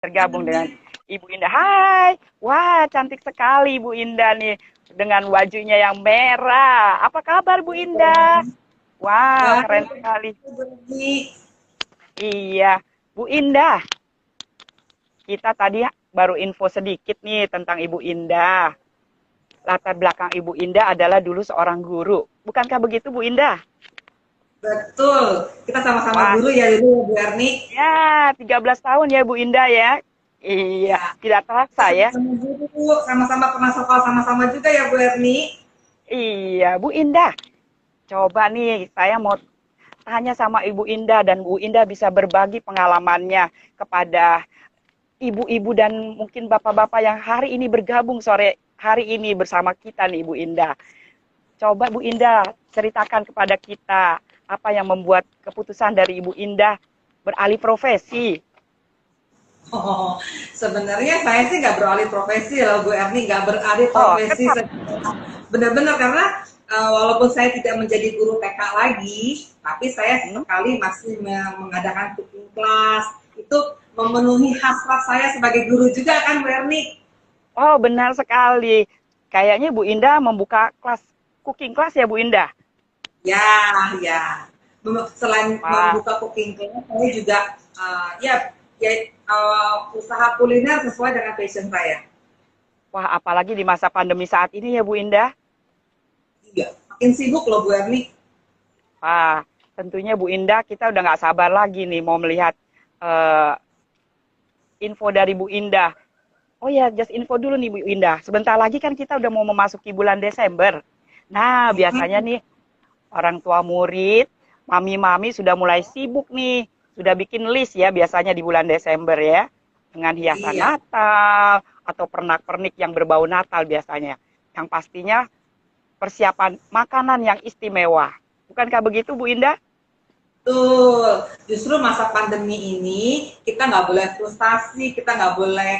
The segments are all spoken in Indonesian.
bergabung dengan Ibu Indah. Hai, wah cantik sekali Ibu Indah nih dengan bajunya yang merah. Apa kabar Bu Indah? Wow, keren Baik, sekali. Budi. Iya, Bu Indah, kita tadi baru info sedikit nih tentang Ibu Indah. Latar belakang Ibu Indah adalah dulu seorang guru. Bukankah begitu Bu Indah? Betul. Kita sama-sama Wah, guru ya dulu, Bu Erni. ya 13 tahun ya Bu Indah ya. Iya, Ya, tidak kita terasa ya. sama-sama guru, sama-sama pernah sekolah sama-sama juga ya, Bu Erni. Iya, Bu Indah. Coba nih, saya mau tanya sama Ibu Indah dan Bu Indah bisa berbagi pengalamannya kepada ibu-ibu dan mungkin bapak-bapak yang hari ini bergabung sore hari ini bersama kita nih Bu Indah. Coba Bu Indah ceritakan kepada kita apa yang membuat keputusan dari Ibu Indah beralih profesi. Oh, sebenarnya saya sih nggak beralih profesi loh, Bu Erni, nggak beralih Oh, profesi. tetap. Benar-benar karena walaupun saya tidak menjadi guru TK lagi, tapi saya Hmm? sekali masih mengadakan cooking class. Itu memenuhi hasrat saya sebagai guru juga kan, Bu Erni? Oh, benar sekali. Kayaknya Bu Indah membuka kelas cooking class ya Bu Indah. Ya, ya. Selain Wah, membuka cooking class, saya juga usaha kuliner sesuai dengan passion saya. wah apalagi di masa pandemi saat ini ya Bu Indah. Iya, makin sibuk loh Bu Erni. Wah, tentunya Bu Indah kita udah nggak sabar lagi nih mau melihat eh, info dari Bu Indah. Oh ya, just info dulu nih Bu Indah. Sebentar lagi kan kita udah mau memasuki bulan Desember. Nah, biasanya nih orang tua murid, mami-mami sudah mulai sibuk nih. Sudah bikin list ya biasanya di bulan Desember ya. Dengan hiasan Iya, Natal atau pernak-pernik yang berbau Natal biasanya. Yang pastinya persiapan makanan yang istimewa. Bukankah begitu Bu Indah? betul. Justru masa pandemi ini kita nggak boleh frustasi, kita nggak boleh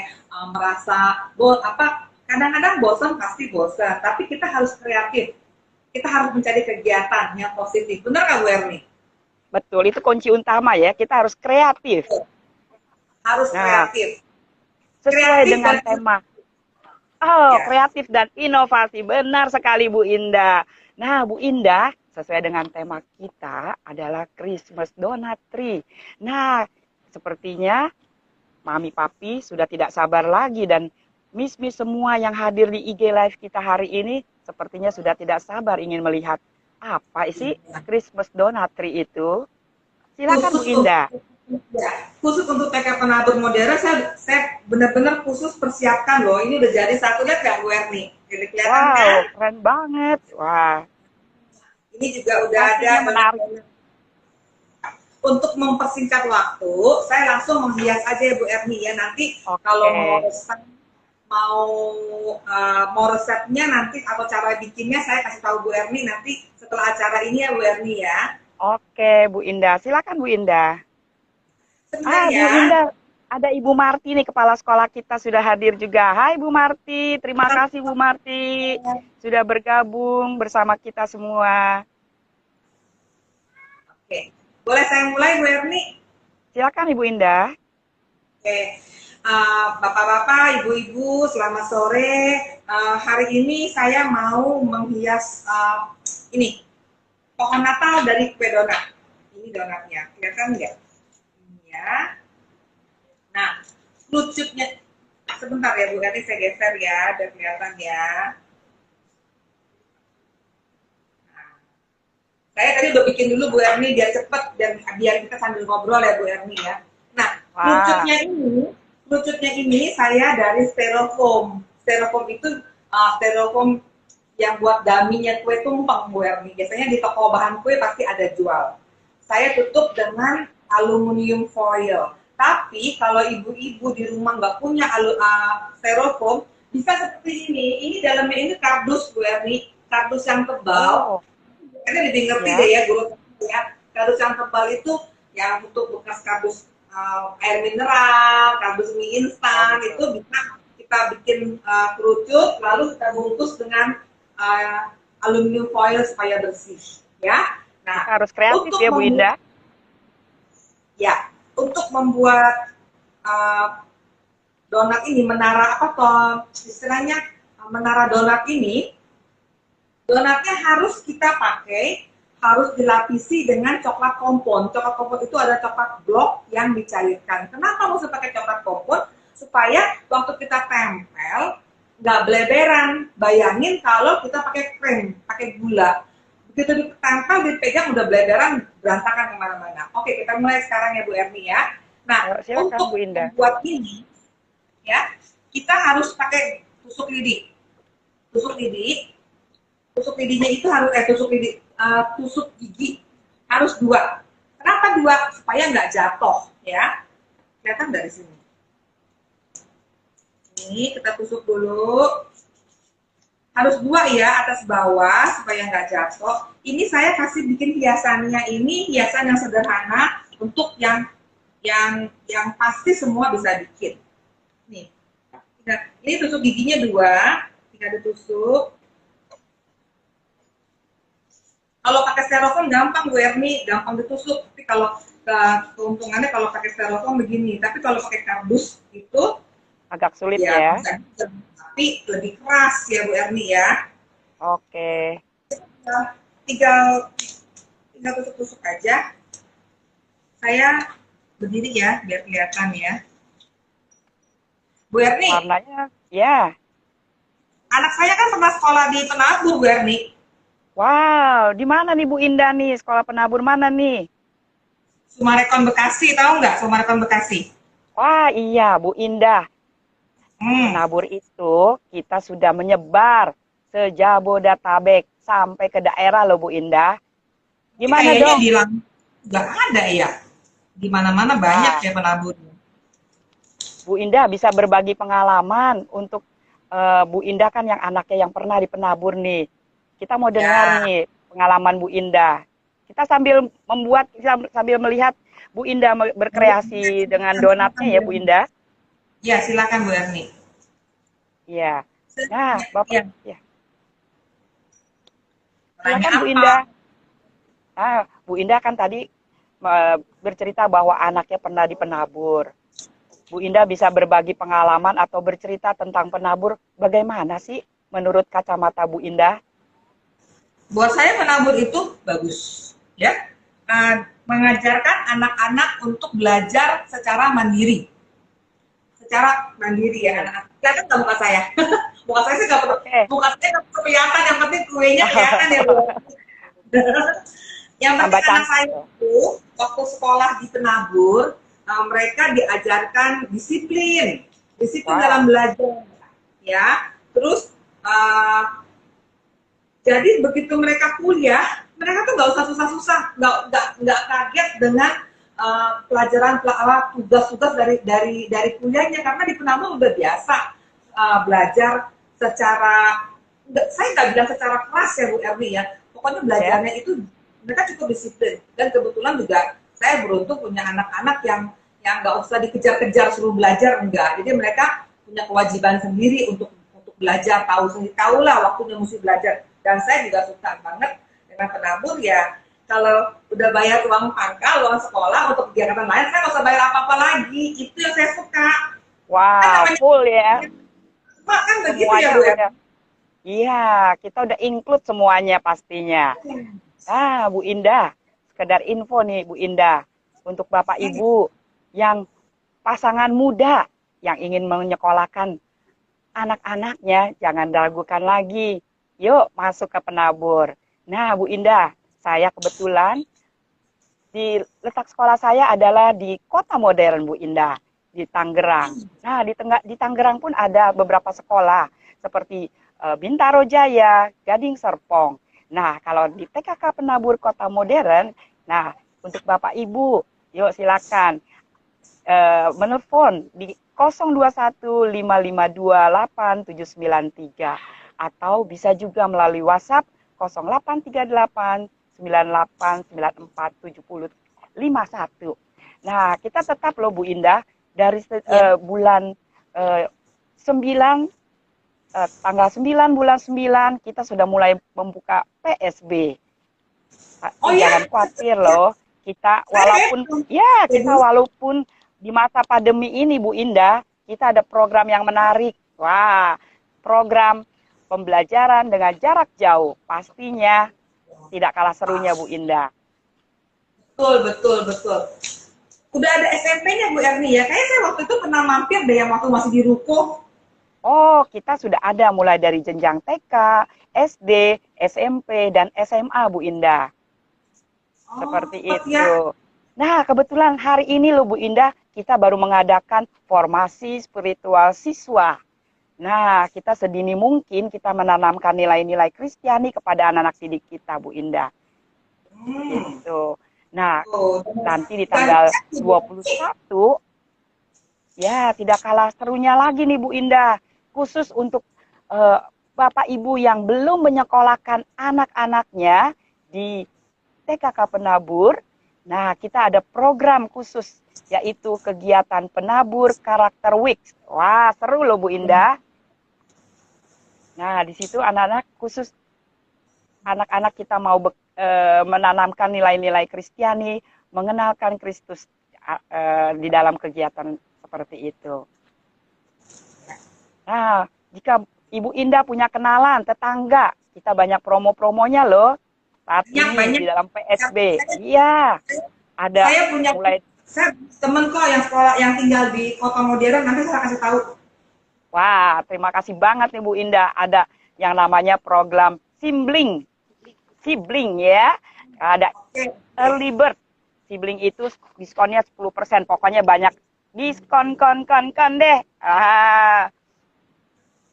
merasa apa. Kadang-kadang bosan pasti bosan, tapi kita harus kreatif. Kita harus mencari kegiatan yang positif. Benar nggak Bu Erni? Betul, itu kunci utama ya. Kita harus kreatif. Harus Nah, kreatif. sesuai Kreatif dengan dan tema. Oh, ya. kreatif dan inovasi. Benar sekali Bu Indah. Nah, Bu Indah, sesuai dengan tema kita adalah Christmas Donut Tree. Nah, sepertinya Mami Papi sudah tidak sabar lagi dan Miss-Miss semua yang hadir di IG Live kita hari ini sepertinya sudah tidak sabar ingin melihat apa sih Christmas Donut Tree itu. Silakan Bu khusus untuk Indah. ya, khusus untuk TK penabur modern saya benar-benar khusus persiapkan loh. Ini udah jadi satu, lihat nggak Bu Erni? Jadi kelihatan Wow, kan? keren banget. Wah, Ini juga udah ada pastinya menarik. banyak. Untuk mempersingkat waktu, saya langsung menghias aja ya Bu Erni ya. Nanti kalau mau Oke. resep mau mau resepnya nanti atau cara bikinnya saya kasih tahu Bu Erni nanti setelah acara ini ya Bu Erni ya. Oke, Bu Indah. Silakan Bu Indah. Sebentar Bu ya. Indah, ada Ibu Marti nih, kepala sekolah kita sudah hadir juga. Hai Bu Marti, terima kasih Bu Marti sudah bergabung bersama kita semua. Oke, boleh saya mulai Bu Erni? Silakan Ibu Indah. Oke, bapak-bapak, ibu-ibu, selamat sore. Hari ini saya mau menghias ini pohon Natal dari kue donat. Ini donatnya, kelihatan nggak? Ini ya. Nah, lucunya sebentar ya Bu, nanti saya geser ya, biar kelihatan ya. Nah, saya tadi udah bikin dulu Bu Erni biar cepet dan biar kita sambil ngobrol ya Bu Erni ya. Nah, Wah, lucunya ini saya dari styrofoam. Styrofoam itu styrofoam yang buat daminya kue tumpeng Bu Erni. Biasanya di toko bahan kue pasti ada jual. Saya tutup dengan aluminium foil. Tapi kalau ibu-ibu di rumah nggak punya styrofoam, bisa seperti ini. Ini dalamnya ini kardus Bu Erni, kardus yang tebal. oh, Karena lebih ngerti ya, deh ya guru ya. Kardus yang tebal itu yang untuk bekas kardus air mineral, kardus mie oh instan itu betul. bisa kita bikin kerucut lalu kita bungkus dengan aluminium foil supaya bersih ya. Kita Nah, harus kreatif untuk ya Bu membuat Indah. ya, untuk membuat uh, donat ini, menara apa toh istilahnya, menara donat ini, donatnya harus kita pakai, harus dilapisi dengan coklat kompon. Coklat kompon itu ada coklat blok yang dicairkan. Kenapa mesti pakai coklat kompon? Supaya waktu kita tempel nggak beleberan. Bayangin kalau kita pakai krim, pakai gula. Begitu ditempel, dipegang udah beleberan, berantakan kemana-mana. Oke, kita mulai sekarang ya Bu Erni ya. Nah, Silakan untuk Bu Indah. membuat ini, ya kita harus pakai tusuk lidi. Tusuk lidi, tusuk lidinya itu harus tusuk gigi harus 2. Kenapa 2? Supaya nggak jatuh ya. Kelihatan dari sini. Ini kita tusuk dulu. Harus 2 ya, atas bawah supaya nggak jatuh. Ini saya kasih bikin hiasannya, ini hiasan yang sederhana untuk yang pasti semua bisa bikin. Nih. Ini tusuk giginya 2, tinggal ditusuk. Kalau pakai styrofoam gampang Bu Erni, gampang ditusuk. Tapi kalau keuntungannya kalau pakai styrofoam begini. Tapi kalau pakai kardus itu agak sulit ya. Bisa, tapi lebih keras ya Bu Erni ya. Oke. Tinggal tusuk-tusuk aja. Saya berdiri ya biar kelihatan ya. Bu Erni. Warnanya ya. Anak saya kan pernah sekolah di Penabur Bu Erni. Wow, di mana nih Bu Indah nih? Sekolah penabur mana nih? Sumarekon Bekasi, tahu nggak Sumarekon Bekasi? Wah, iya Bu Indah. Penabur itu kita sudah menyebar se-Jabodetabek sampai ke daerah loh Bu Indah. Gimana dong? Nggak ada ya. Di mana-mana banyak ya penabur. Bu Indah bisa berbagi pengalaman untuk Bu Indah kan yang anaknya yang pernah di penabur nih. Kita mau dengar nih pengalaman Bu Indah. Kita sambil membuat, sambil melihat Bu Indah berkreasi dengan donatnya ya Bu Indah. Ya, silakan Bu Erni. Iya. Nah, Bapak. Ya. Silakan Bu Indah. Nah, Bu Indah kan tadi bercerita bahwa anaknya pernah di penabur. Bu Indah bisa berbagi pengalaman atau bercerita tentang penabur. Bagaimana sih menurut kacamata Bu Indah? Buat saya penabur itu bagus, ya. Mengajarkan anak-anak untuk belajar secara mandiri. Secara mandiri ya anak-anak. Kelihatan nggak muka saya? Muka saya sih nggak perlu. Muka saya nggak perlu kelihatan. Yang penting kuenya kelihatan ya Bu. Yang penting anak saya itu waktu sekolah di penabur, mereka diajarkan disiplin dalam belajar, ya. Terus jadi begitu mereka kuliah, mereka tuh nggak usah susah-susah, nggak kaget dengan pelajaran tugas-tugas dari kuliahnya, karena di penabur udah biasa belajar secara, saya nggak bilang secara keras ya Bu Erni ya, pokoknya belajarnya itu mereka cukup disiplin. Dan kebetulan juga saya beruntung punya anak-anak yang nggak usah dikejar-kejar suruh belajar, enggak. Jadi mereka punya kewajiban sendiri untuk belajar, tahu lah waktunya mesti belajar. Dan saya juga suka banget dengan penabur ya. Kalau udah bayar uang pangkal, uang sekolah untuk kegiatan lain, saya nggak usah bayar apa-apa lagi. Itu yang saya suka. Wah, kan full ya. Kan begitu ya Bu ya. Iya, kita udah include semuanya pastinya. Ah, Bu Indah, sekedar info nih Bu Indah, untuk Bapak Ibu yang pasangan muda yang ingin menyekolahkan anak-anaknya, jangan ragukan lagi. Yuk masuk ke penabur. Nah Bu Indah, saya kebetulan di letak sekolah saya adalah di Kota Modern Bu Indah, di Tangerang. Nah di Tangerang pun ada beberapa sekolah seperti Bintaro Jaya, Gading Serpong. Nah kalau di TKK Penabur Kota Modern, nah untuk Bapak Ibu, yuk silakan menelpon di 02155287793 atau bisa juga melalui WhatsApp 083898947051. Nah, kita tetap loh Bu Indah dari bulan 9 tanggal 9 bulan 9 kita sudah mulai membuka PSB. Jangan khawatir loh. Kita walaupun di masa pandemi ini Bu Indah, kita ada program yang menarik. Wah, program pembelajaran dengan jarak jauh. Pastinya tidak kalah serunya Bu Indah. Betul, betul, betul. Udah ada SMP-nya Bu Erni ya? Kayaknya saya waktu itu pernah mampir deh yang waktu masih di Ruko. Oh, kita sudah ada mulai dari jenjang TK, SD, SMP, dan SMA, Bu Indah. Oh, Seperti cepet ya. itu. Nah, kebetulan hari ini loh Bu Indah, kita baru mengadakan formasi spiritual siswa. Nah, kita sedini mungkin kita menanamkan nilai-nilai Kristiani kepada anak-anak didik kita, Bu Indah. Hmm. Gitu. Nah, Tuh. nanti di Dan tanggal 21, ya tidak kalah serunya lagi nih Bu Indah. Khusus untuk Bapak Ibu yang belum menyekolahkan anak-anaknya di TKK Penabur. Nah, kita ada program khusus, yaitu kegiatan penabur karakter week. Wah, seru loh Bu Indah. Nah, di situ anak-anak khusus, anak-anak kita mau menanamkan nilai-nilai Kristiani, mengenalkan Kristus di dalam kegiatan seperti itu. Nah, jika Ibu Indah punya kenalan, tetangga, kita banyak promo-promonya loh saat ini banyak. di dalam PSB. Iya, ada Saya punya mulai. temen kok yang sekolah yang tinggal di kota modern, nanti saya kasih tahu. Wah, terima kasih banget nih Bu Indah. Ada yang namanya program Sibling. Sibling ya. Ada Oke. Early Bird. Sibling itu diskonnya 10%. Pokoknya banyak diskon kon deh. Ah,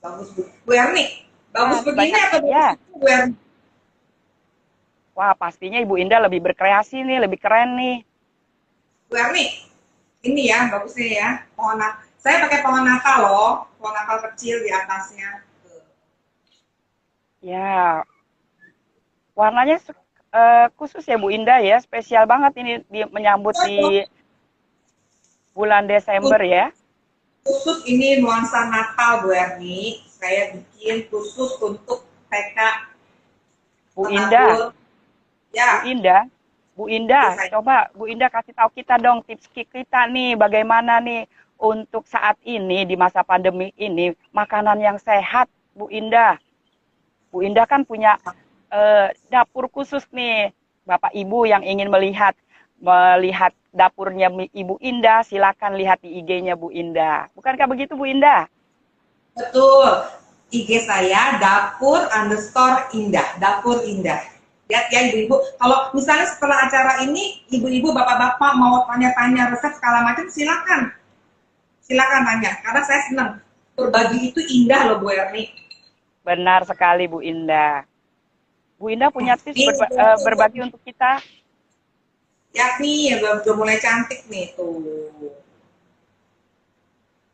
Bagus Bu Erni. Bagus nah, begini banyak atau bagus ya. itu Bu Erni? Wah, pastinya Ibu Indah lebih berkreasi nih, lebih keren nih. Bu Erni, ini ya bagusnya ya. Saya pakai pohon Natal loh, pohon Natal kecil di atasnya. Ya, warnanya khusus ya Bu Indah ya, spesial banget ini menyambut di bulan Desember ya. Khusus ini nuansa Natal Bu Erni. Saya bikin khusus untuk TK Bu Indah, Penabur. Bu Ya, Indah, Bu Indah, saya. coba Bu Indah kasih tahu kita dong tips kita nih, bagaimana nih untuk saat ini di masa pandemi ini makanan yang sehat, Bu Indah. Bu Indah kan punya dapur khusus nih, Bapak Ibu yang ingin melihat dapurnya Ibu Indah, silakan lihat di IG-nya Bu Indah. Bukankah begitu Bu Indah? Betul. IG saya dapur_indah, dapur indah. Lihat ya ibu-ibu, kalau misalnya setelah acara ini, ibu-ibu, bapak-bapak mau tanya-tanya resep segala macam, silakan. Silakan tanya, karena saya senang. Berbagi itu indah loh Bu Erni. Benar sekali Bu Indah. Bu Indah punya tips Ini berbagi untuk kita? ya nih, udah mulai cantik nih tuh.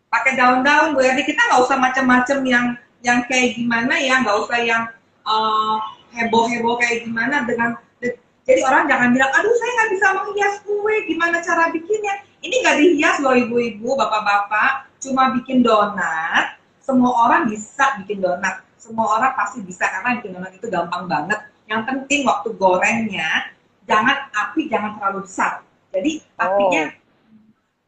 Pakai daun-daun Bu Erni, kita nggak usah macam-macam yang kayak gimana ya, nggak usah yang heboh-heboh kayak gimana jadi orang jangan bilang, aduh saya nggak bisa menghias kue, gimana cara bikinnya? Ini nggak dihias loh ibu-ibu, bapak-bapak, cuma bikin donat. Semua orang bisa bikin donat, semua orang pasti bisa karena bikin donat itu gampang banget. Yang penting waktu gorengnya, jangan terlalu besar. Jadi apinya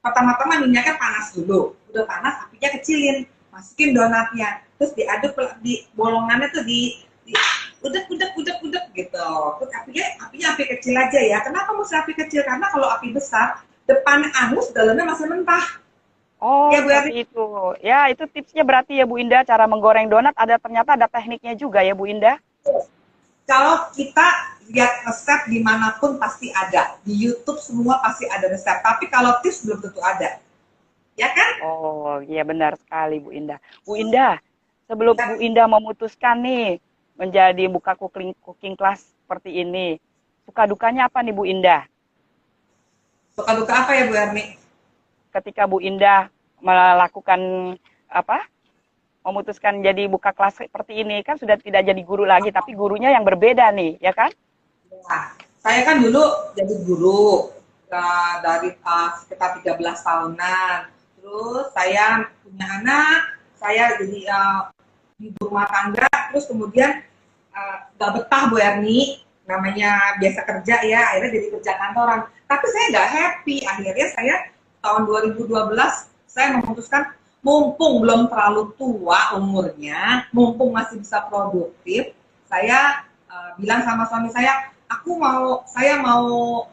pertama-tama minyaknya panas dulu, udah panas apinya kecilin, masukin donatnya, terus diaduk di bolongannya tuh di udek gitu. Terus apinya api kecil aja ya. Kenapa mesti api kecil? Karena kalau api besar, depannya angus, dalamnya masih mentah. Oh, Ya Bu seperti Erni. itu. Ya, itu tipsnya berarti ya Bu Indah, cara menggoreng donat ternyata ada tekniknya juga ya Bu Indah. Kalau kita lihat resep dimanapun pasti ada. Di YouTube semua pasti ada resep. Tapi kalau tips belum tentu ada. Ya kan? Oh, iya benar sekali Bu Indah. Bu Indah, sebelum Bu Indah memutuskan nih menjadi buka cooking class seperti ini, suka dukanya apa nih Bu Indah? Suka duka apa ya Bu Erni? Ketika Bu Indah melakukan apa? Memutuskan jadi buka kelas seperti ini, kan sudah tidak jadi guru lagi, tapi gurunya yang berbeda nih, ya kan? Nah, saya kan dulu jadi guru dari sekitar 13 tahunan. Terus saya punya anak, saya jadi ibu rumah tangga, terus kemudian gak betah Bu Erni, namanya biasa kerja ya, akhirnya jadi kerja kantoran. Tapi saya nggak happy, akhirnya saya tahun 2012 saya memutuskan, mumpung belum terlalu tua umurnya, mumpung masih bisa produktif, saya bilang sama suami saya mau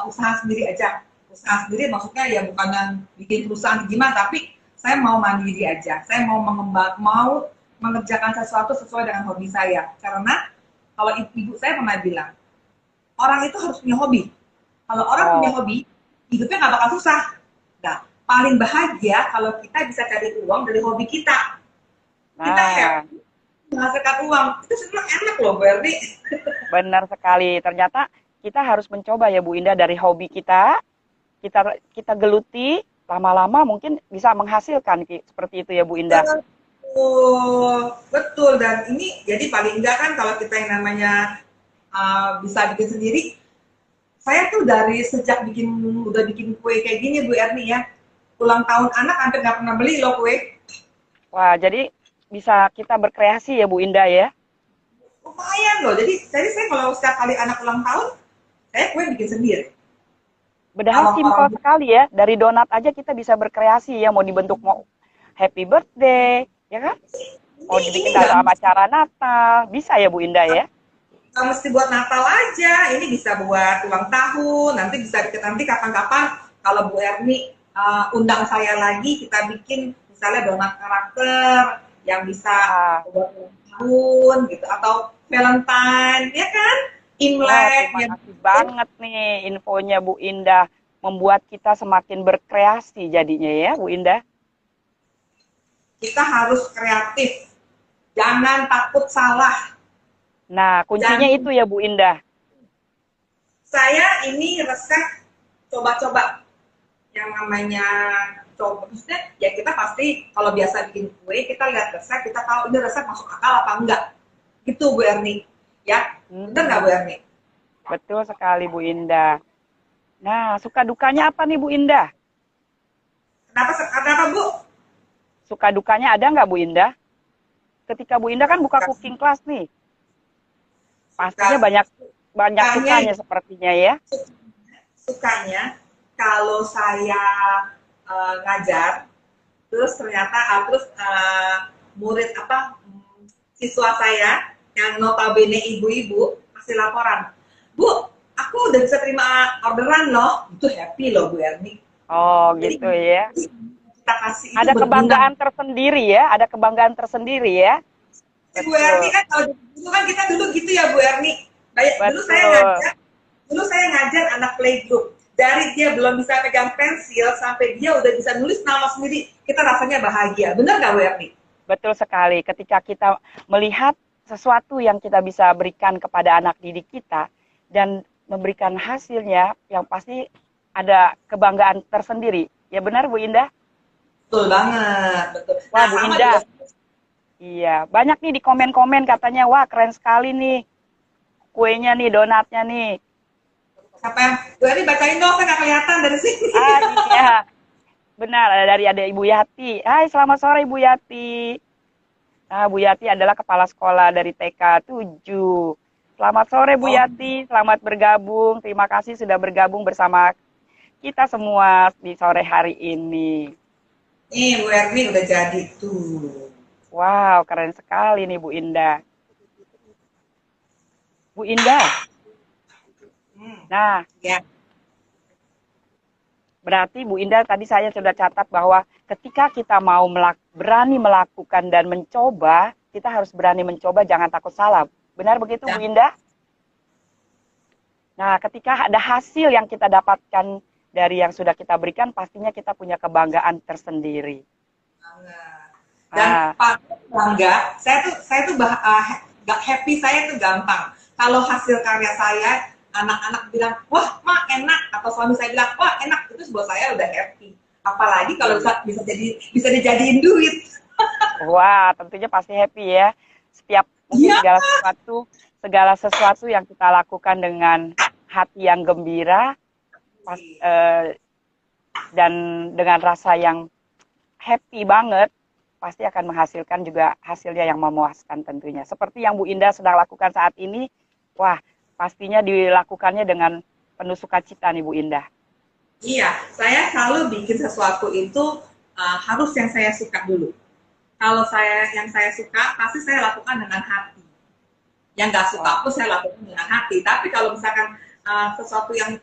usaha sendiri aja. Usaha sendiri maksudnya ya bukan yang bikin perusahaan gimana, tapi saya mau mandiri aja. Saya mau mengerjakan sesuatu sesuai dengan hobi saya. Karena kalau ibu saya pernah bilang, orang itu harus punya hobi. Kalau orang punya Oh, hobi, hidupnya nggak bakal susah. Nah, paling bahagia kalau kita bisa cari uang dari hobi kita. Kita nah, happy menghasilkan uang. Itu sebenarnya enak loh, Berni. benar sekali. Ternyata kita harus mencoba ya Bu Indah dari hobi kita, kita geluti, lama-lama mungkin bisa menghasilkan seperti itu ya Bu Indah. Betul, betul. Dan ini jadi paling enggak kan kalau kita yang namanya bisa bikin sendiri, saya tuh dari sejak udah bikin kue kayak gini Bu Erni ya, ulang tahun anak hampir nggak pernah beli loh kue. Wah, jadi bisa kita berkreasi ya Bu Indah ya. Lumayan loh. Jadi saya kalau setiap kali anak ulang tahun, saya kue bikin sendiri. Padahal simpel Orang-orang sekali ya. Dari donat aja kita bisa berkreasi ya. Mau dibentuk mau happy birthday, ya kan? Mau ini dibikin nggak dalam acara Natal, bisa ya Bu Indah ya? mesti buat Natal aja. Ini bisa buat ulang tahun. Nanti bisa nanti kapan-kapan kalau Bu Erni undang saya lagi, kita bikin misalnya donat karakter yang bisa Wah, buat ulang tahun gitu atau Valentine, ya kan? wah, Imlek terima yang kasih banget nih infonya Bu Indah. Membuat kita semakin berkreasi jadinya ya Bu Indah. kita harus kreatif. Jangan takut salah. Nah, kuncinya Jangan itu ya Bu Indah. saya ini resep coba-coba yang namanya coba maksudnya ya kita pasti kalau biasa bikin kue kita lihat resep kita tahu ini resep masuk akal apa enggak gitu Bu Erni ya bener nggak Bu Hmm, Erni betul sekali Bu Indah. Nah, suka dukanya apa nih Bu Indah? kenapa Bu Suka dukanya ada nggak Bu Indah? Ketika Bu Indah kan buka suka, cooking class nih, suka pastinya banyak banyak sukanya sukanya sepertinya ya. sukanya kalau saya ngajar terus ternyata murid siswa saya yang notabene ibu-ibu kasih laporan Bu aku udah bisa terima orderan loh itu happy loh Bu Erni Oh, jadi gitu ya. kita kasih itu Ada berguna kebanggaan tersendiri ya, ada kebanggaan tersendiri ya. si Bu Erni Betul, kan kalau dulu kan kita dulu gitu ya Bu Erni kayak betul, dulu saya ngajar anak playgroup dari dia belum bisa pegang pensil sampai dia udah bisa nulis nama sendiri kita rasanya bahagia bener nggak Bu Erni betul sekali. Ketika kita melihat sesuatu yang kita bisa berikan kepada anak didik kita dan memberikan hasilnya, yang pasti ada kebanggaan tersendiri. Ya benar Bu Indah? betul banget betul Wah nah Bu sama juga Indah, iya. Banyak nih di komen-komen katanya, wah keren sekali nih kuenya nih, donatnya nih. siapa yang Bu Erni bacain dong saya nggak kelihatan dari sini Ah iya, benar. Ada dari ada Ibu Yati. Hai, selamat sore Ibu Yati. Nah, Bu Yati adalah kepala sekolah dari TK 7. Selamat sore Bu oh Yati, selamat bergabung. Terima kasih sudah bergabung bersama kita semua di sore hari ini. nih Bu Erni udah jadi tuh Wow, keren sekali nih Bu Indah. Bu Indah, hmm, nah ya berarti Bu Indah tadi saya sudah catat bahwa ketika kita mau berani melakukan dan mencoba, kita harus berani mencoba, jangan takut salah. Benar begitu Bu jangan Indah? Nah, ketika ada hasil yang kita dapatkan dari yang sudah kita berikan, pastinya kita punya kebanggaan tersendiri. banget. Dan Ah, Pak bangga, gak happy saya tuh gampang. Kalau hasil karya saya, anak-anak bilang, wah mak enak, atau suami saya bilang, wah enak, itu buat saya udah happy. Apalagi kalau bisa dijadiin duit. wah, tentunya pasti happy ya. Setiap mungkin Iya, segala sesuatu yang kita lakukan dengan hati yang gembira, pas, dan dengan rasa yang happy banget, pasti akan menghasilkan juga hasilnya yang memuaskan tentunya. Seperti yang Bu Indah sedang lakukan saat ini, wah pastinya dilakukannya dengan penuh sukacita nih Bu Indah. iya. Saya selalu bikin sesuatu itu harus yang saya suka dulu. Kalau yang saya suka pasti saya lakukan dengan hati. Yang nggak suka pun saya lakukan dengan hati. Tapi kalau misalkan sesuatu yang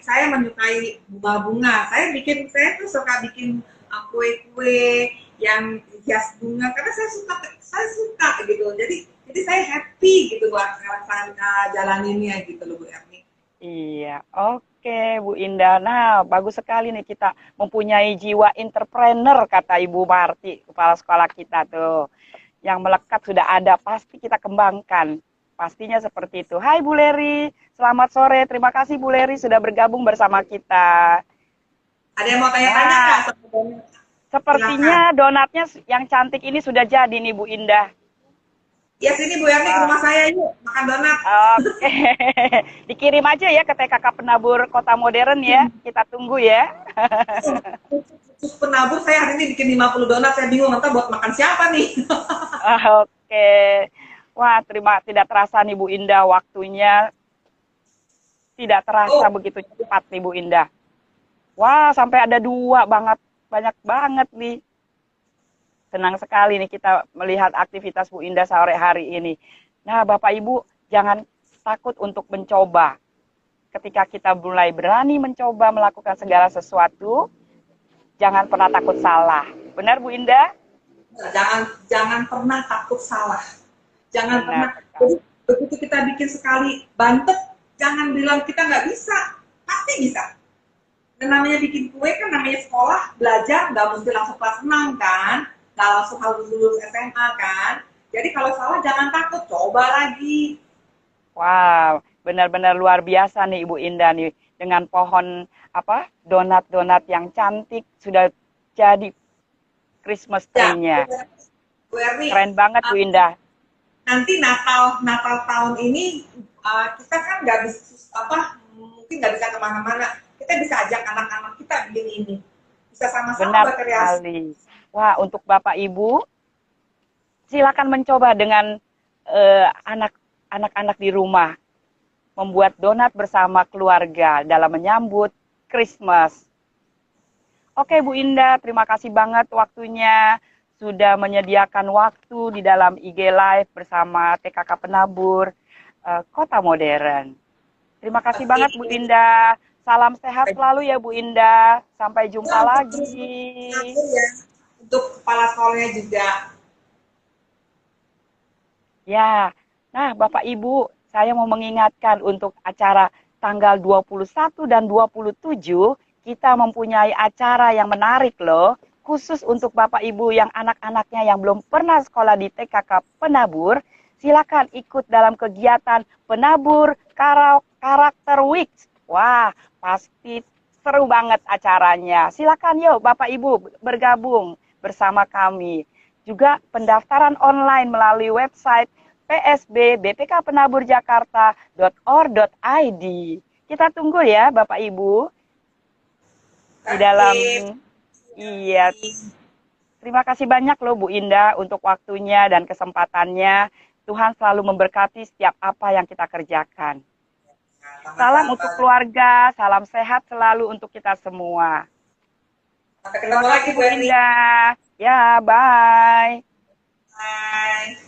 saya menyukai bunga-bunga, saya tuh suka bikin kue-kue yang hias bunga karena saya suka gitu. Jadi saya happy gitu buat sekarang jalaninnya gitu loh Bu Erni. Iya, oke Bu Indah. Nah, bagus sekali nih kita mempunyai jiwa entrepreneur, kata Ibu Marti, kepala sekolah kita tuh. Yang melekat sudah ada, pasti kita kembangkan. Pastinya seperti itu. Hai Bu Leri, selamat sore. Terima kasih Bu Leri sudah bergabung bersama kita. Ada yang mau tanya-tanya Nah, Kak? sepertinya donatnya yang cantik ini sudah jadi nih Bu Indah. Ya sini Bu Erni ke rumah saya yuk, makan donat. Oke, dikirim aja ya ke TKK Penabur Kota Modern ya. Kita tunggu ya. Penabur saya hari ini bikin 50 donat, saya bingung entah buat makan siapa nih. Oke. Wah, tidak terasa nih Bu Indah, waktunya tidak terasa begitu cepat nih Bu Indah. Wah, sampai ada 2 banyak banget nih. Senang sekali nih kita melihat aktivitas Bu Indah sore hari ini. Nah, Bapak Ibu, jangan takut untuk mencoba. Ketika kita mulai berani mencoba melakukan segala sesuatu, jangan pernah takut salah. Benar Bu Indah? Jangan pernah takut salah. Jangan pernah. Jadi, begitu kita bikin sekali bantet, jangan bilang kita nggak bisa. Pasti bisa. Dan namanya bikin kue kan namanya sekolah, belajar, nggak mesti langsung kelas 6 kan. Nggak langsung harus lulus SMA kan. Jadi kalau salah jangan takut, coba lagi. Wow, benar-benar luar biasa nih Ibu Indah nih. Dengan pohon donat-donat yang cantik sudah jadi Christmas tree-nya. Keren banget Bu Indah. Nanti Natal tahun ini kita kan nggak bisa mungkin nggak bisa kemana-mana. Kita bisa ajak anak-anak kita bikin ini. Bisa sama-sama berkreasi. Wah, untuk Bapak Ibu, silakan mencoba dengan anak-anak di rumah. Membuat donat bersama keluarga dalam menyambut Christmas. Oke Bu Indah, terima kasih banget waktunya. Sudah menyediakan waktu di dalam IG Live bersama TKK Penabur Kota Modern. Terima kasih banget Bu Indah. Salam sehat selalu ya Bu Indah. Sampai jumpa lagi. Untuk kepala sekolahnya juga. Ya, nah Bapak Ibu, saya mau mengingatkan untuk acara tanggal 21 dan 27, kita mempunyai acara yang menarik loh, khusus untuk Bapak Ibu yang anak-anaknya yang belum pernah sekolah di TKK Penabur, silakan ikut dalam kegiatan Penabur Karakter Week. Wah, pasti seru banget acaranya. Silakan yuk Bapak Ibu bergabung bersama kami. Juga pendaftaran online melalui website psb.bpkpenaburjakarta.or.id. Kita tunggu ya Bapak Ibu. Di dalam iya. Terima kasih banyak loh Bu Indah untuk waktunya dan kesempatannya. Tuhan selalu memberkati setiap apa yang kita kerjakan. Salam untuk keluarga, salam sehat selalu untuk kita semua. Sampai ketemu lagi Bu Indah. Ya, bye. Bye.